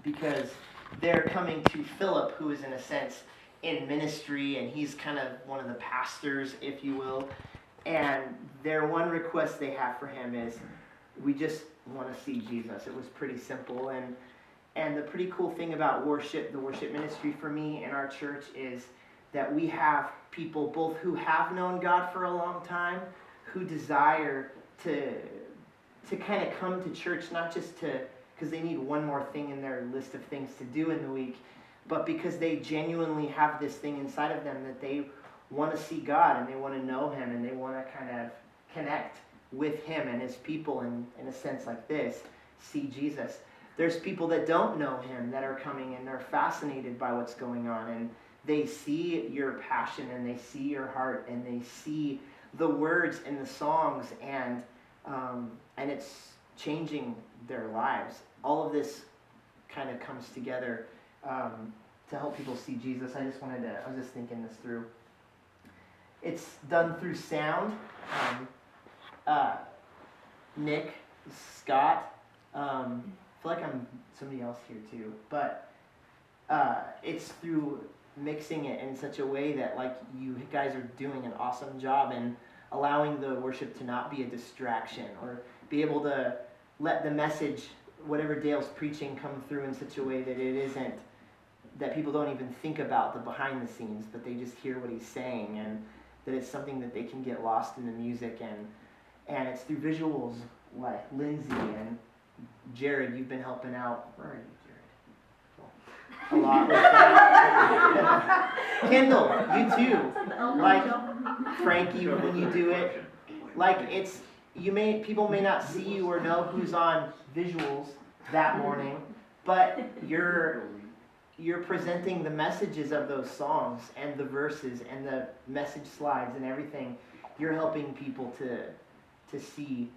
because they're coming to Philip, who is in a sense in ministry, and he's kind of one of the pastors, if you will. And their one request they have for him is, we just want to see Jesus. It was pretty simple. And the pretty cool thing about worship, the worship ministry for me in our church, is that we have people both who have known God for a long time, who desire to kind of come to church, not just because they need one more thing in their list of things to do in the week, but because they genuinely have this thing inside of them that they want to see God and they want to know Him and they want to kind of connect with Him and His people in a sense like this, see Jesus. There's people that don't know Him that are coming and they're fascinated by what's going on, and they see your passion and they see your heart and they see the words in the songs, and it's changing their lives. All of this kind of comes together to help people see Jesus. I was just thinking this through. It's done through sound. Nick, Scott, I feel like I'm somebody else here too, but it's through mixing it in such a way that like you guys are doing an awesome job and allowing the worship to not be a distraction, or be able to let the message, whatever Dale's preaching, come through in such a way that it isn't, that people don't even think about the behind the scenes, but they just hear what he's saying, and that it's something that they can get lost in the music, and it's through visuals like Lindsay and Jared. You've been helping out. Where are you, Jared? A lot with that. Kendall, you too. Like Frankie, when you do it, like people may not see you or know who's on visuals that morning, but you're presenting the messages of those songs and the verses and the message slides and everything. You're helping people to see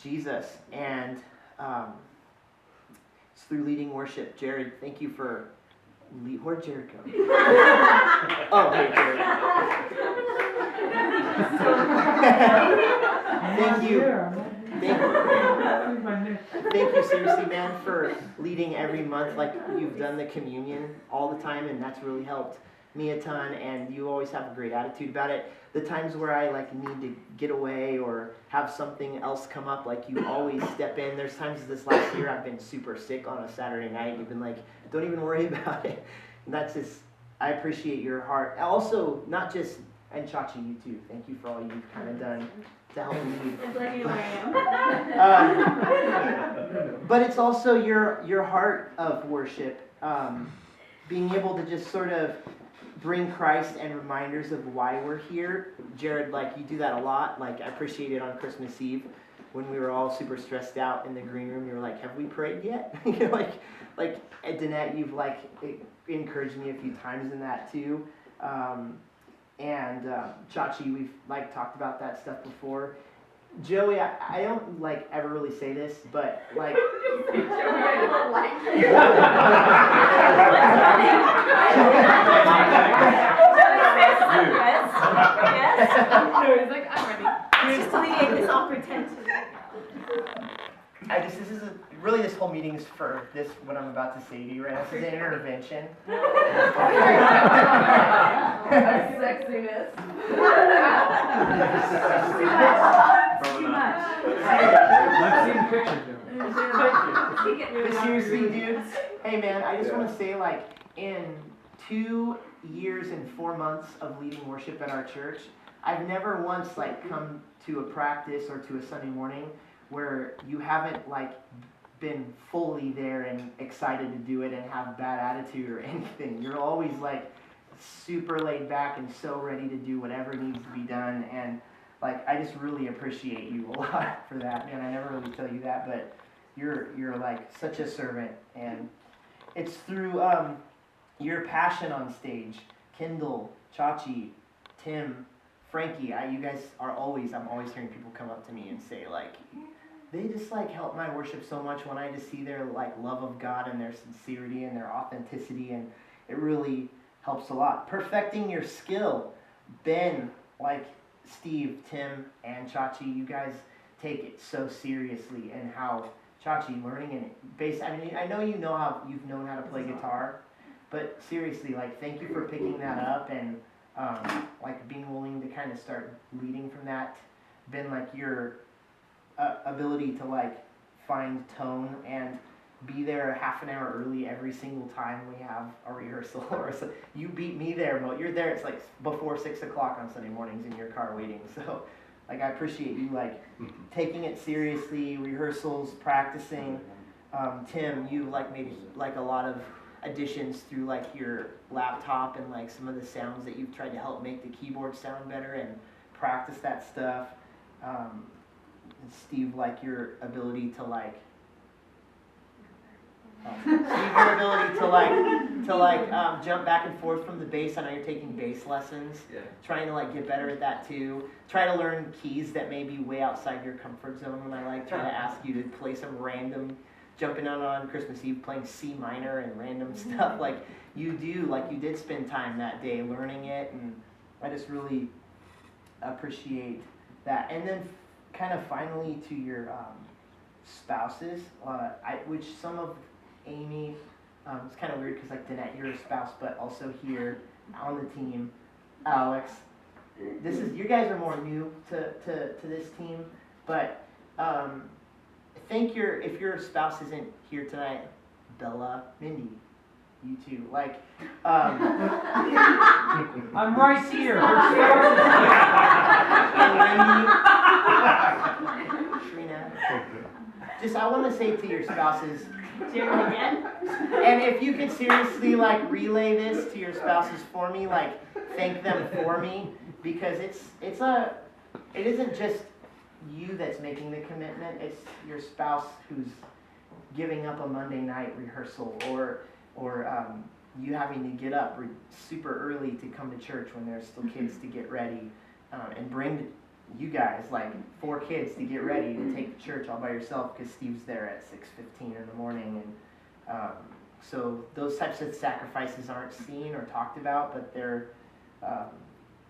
Jesus, and it's through leading worship. Jared, thank you for where'd Jared go? Oh, hey, Jared. Thank you. Thank you, seriously, man, for leading every month. Like, you've done the communion all the time, and that's really helped me a ton, and you always have a great attitude about it. The times where I need to get away or have something else come up, you always step in. There's times this last year I've been super sick on a Saturday night. You've been like, don't even worry about it. And that's just, I appreciate your heart. Also, not just, and Chachi, you too. Thank you for all you've kind of done to help me. I'm glad you know where I am. But it's also your heart of worship, being able to just sort of bring Christ and reminders of why we're here. Jared, you do that a lot. I appreciate it on Christmas Eve when we were all super stressed out in the green room. You were like, have we prayed yet? At Danette, you've encouraged me a few times in that too. And Chachi, we've talked about that stuff before. Joey, I don't ever really say this, but Joey, I don't like you. He's like, I'm ready. Just alleviate this awkward tension. This whole meeting is for this, what I'm about to say to you right now. This is an intervention. Sexiness. Too much. I've seen pictures But seriously, dude, hey man, I just want to say, in 2 years and 4 months of leading worship at our church, I've never once come to a practice or to a Sunday morning where you haven't been fully there and excited to do it and have bad attitude or anything. You're always super laid back and so ready to do whatever needs to be done, and I just really appreciate you a lot for that, man. I never really tell you that, but you're such a servant, and it's through your passion on stage. Kendall, Chachi, Tim, Frankie, you guys are I'm always hearing people come up to me and say they just help my worship so much when I just see their love of God and their sincerity and their authenticity, and it really helps a lot. Perfecting your skill. Ben, Steve, Tim, and Chachi, you guys take it so seriously, and how Chachi, learning and bass. I mean, I know you've known how to play guitar, but seriously, like, thank you for picking that up and like being willing to kind of start leading from that. Been like your ability to like find tone and be there half an hour early every single time we have a rehearsal. Or so you beat me there, Mo. You're there. It's like before 6 o'clock on Sunday mornings in your car waiting. So, like, I appreciate you like taking it seriously, rehearsals, practicing. Tim, you like made like a lot of additions through like your laptop and like some of the sounds that you've tried to help make the keyboard sound better and practice that stuff. And Steve, like your ability to like. Steve, your ability to jump back and forth from the bass. I know you're taking bass lessons. Yeah. Trying to like get better at that too. Try to learn keys that may be way outside your comfort zone. When I like try to ask you to play some random, jumping out on Christmas Eve playing C minor and random stuff like you did spend time that day learning it, and I just really appreciate that. And then kind of finally to your spouses, which some of Amy, it's kind of weird because like Danette, you're a spouse, but also here on the team, Alex. You guys are more new to this team, but if your spouse isn't here tonight, Bella, Mindy, you too. Like, I'm right here. and Wendy, Trina. Just I want to say to your spouses. Jeremy again? And if you could seriously like relay this to your spouses for me, like thank them for me, because it isn't just you that's making the commitment, it's your spouse who's giving up a Monday night rehearsal or you having to get up super early to come to church when there's still kids to get ready, and bring you guys like 4 kids to get ready to take to church all by yourself because Steve's there at 6:15 in the morning, and so those types of sacrifices aren't seen or talked about, but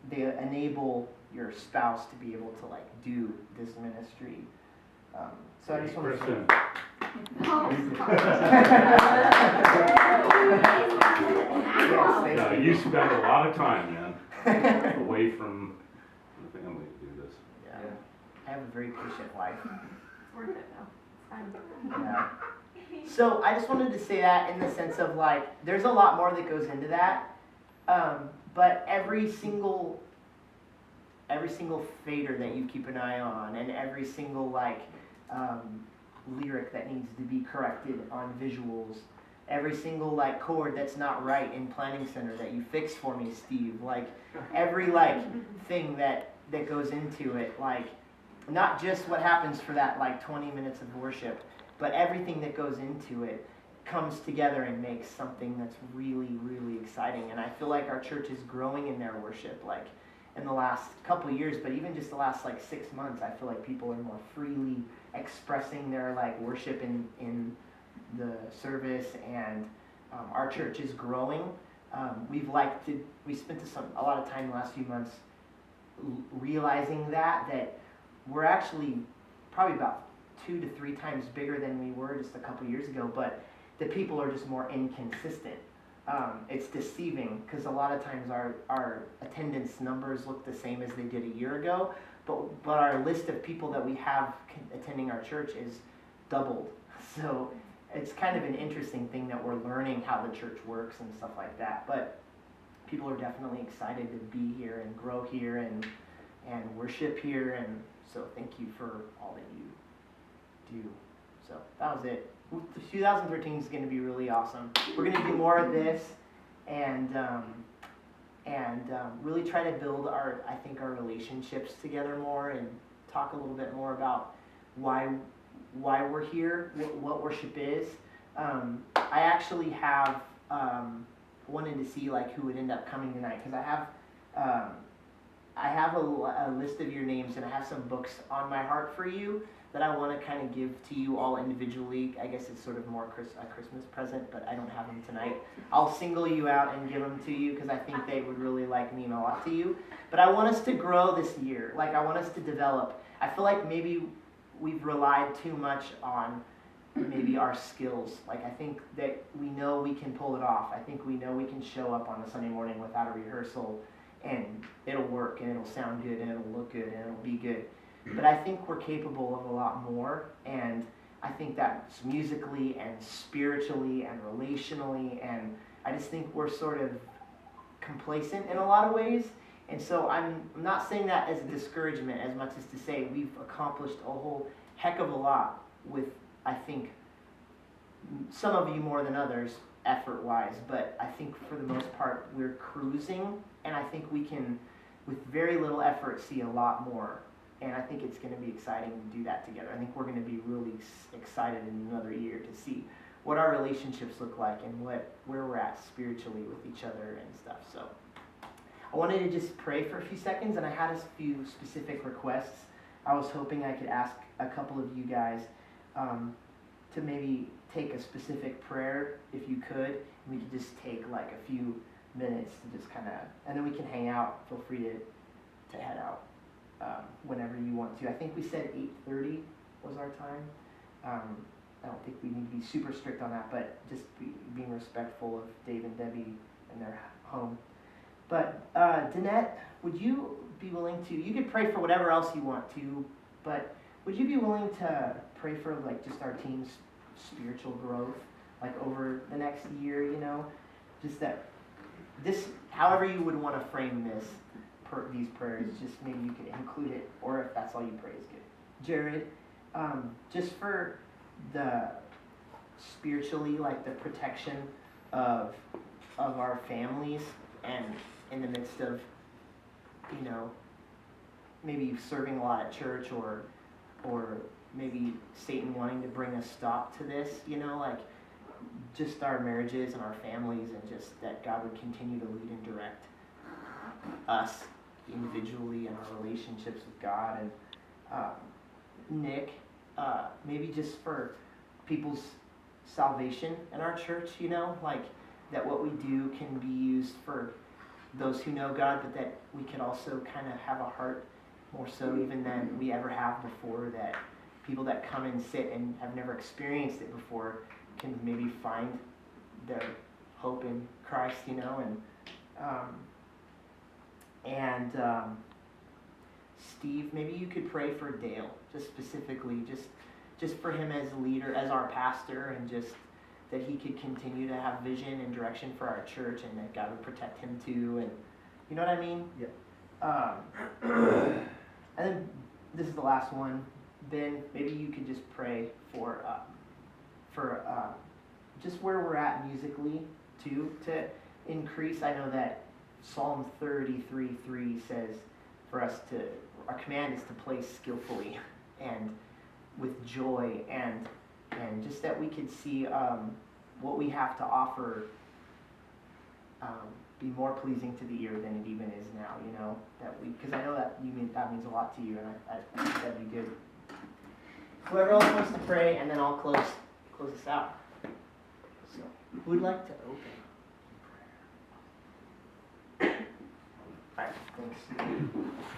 they enable your spouse to be able to like do this ministry. So I just want to say. Yeah, you spend a lot of time, man, away from the family to do this. Yeah. I have a very patient wife. It's worth it though. It's fine. Yeah. So I just wanted to say that in the sense of like, there's a lot more that goes into that, but every single fader that you keep an eye on, and every single like lyric that needs to be corrected on visuals, every single like chord that's not right in planning center that you fix for me, Steve, like every like thing that goes into it, like not just what happens for that like 20 minutes of worship, but everything that goes into it comes together and makes something that's really, really exciting. And I feel like our church is growing in their worship, like in the last couple of years, but even just the last like 6 months, I feel like people are more freely expressing their like worship in the service, and our church is growing. We spent a lot of time the last few months realizing that we're actually probably about 2 to 3 times bigger than we were just a couple years ago, but the people are just more inconsistent. It's deceiving because a lot of times our attendance numbers look the same as they did a year ago, but our list of people that we have attending our church is doubled. So it's kind of an interesting thing that we're learning how the church works and stuff like that. But people are definitely excited to be here and grow here and worship here, and so thank you for all that you do. So that was it. 2013 is going to be really awesome. We're going to do more of this and really try to build our relationships together more, and talk a little bit more about why we're here, what worship is. I actually have wanted to see like who would end up coming tonight, because I have a list of your names, and I have some books on my heart for you that I want to kind of give to you all individually. I guess it's sort of more a Christmas present, but I don't have them tonight. I'll single you out and give them to you because I think they would really mean a lot to you. But I want us to grow this year. Like, I want us to develop. I feel like maybe we've relied too much on maybe our skills. Like I think that we know we can pull it off. I think we know we can show up on a Sunday morning without a rehearsal and it'll work and it'll sound good and it'll look good and it'll be good. But I think we're capable of a lot more, and I think that's musically and spiritually and relationally, and I just think we're sort of complacent in a lot of ways. And so I'm not saying that as a discouragement as much as to say we've accomplished a whole heck of a lot with, I think, some of you more than others effort-wise, but I think for the most part we're cruising, and I think we can, with very little effort, see a lot more. And I think it's going to be exciting to do that together. I think we're going to be really excited in another year to see what our relationships look like and where we're at spiritually with each other and stuff. So I wanted to just pray for a few seconds, and I had a few specific requests. I was hoping I could ask a couple of you guys to maybe take a specific prayer, if you could. And we could just take like a few minutes to just kind of, and then we can hang out. Feel free to head out whenever you want to. I think we said 8:30 was our time. I don't think we need to be super strict on that, but just being respectful of Dave and Debbie and their home. But Danette, would you be willing to, you could pray for whatever else you want to, but would you be willing to pray for like just our team's spiritual growth, like over the next year, you know? Just that this, however you would want to frame this, these prayers, just maybe you could include it, or if that's all you pray is good. Jared, just for the spiritually, like the protection of our families, and in the midst of, you know, maybe serving a lot at church, or maybe Satan wanting to bring a stop to this, you know, like just our marriages and our families, and just that God would continue to lead and direct us individually in our relationships with God. And Nick, maybe just for people's salvation in our church, you know, like that what we do can be used for those who know God, but that we could also kind of have a heart more so even than we ever have before, that people that come and sit and have never experienced it before can maybe find their hope in Christ, you know. And Steve, maybe you could pray for Dale, just specifically, just for him as a leader, as our pastor, and just that he could continue to have vision and direction for our church, and that God would protect him too, and you know what I mean? Yeah. And then this is the last one. Ben, maybe you could just pray for just where we're at musically too, to increase. I know that Psalm 33:3 says for us to, our command is to play skillfully and with joy, and just that we could see what we have to offer be more pleasing to the ear than it even is now, you know, that we, because I know that that means a lot to you, and I think that'd be good. Whoever else wants to pray, and then I'll close this out. So, who would like to open? All right, thanks.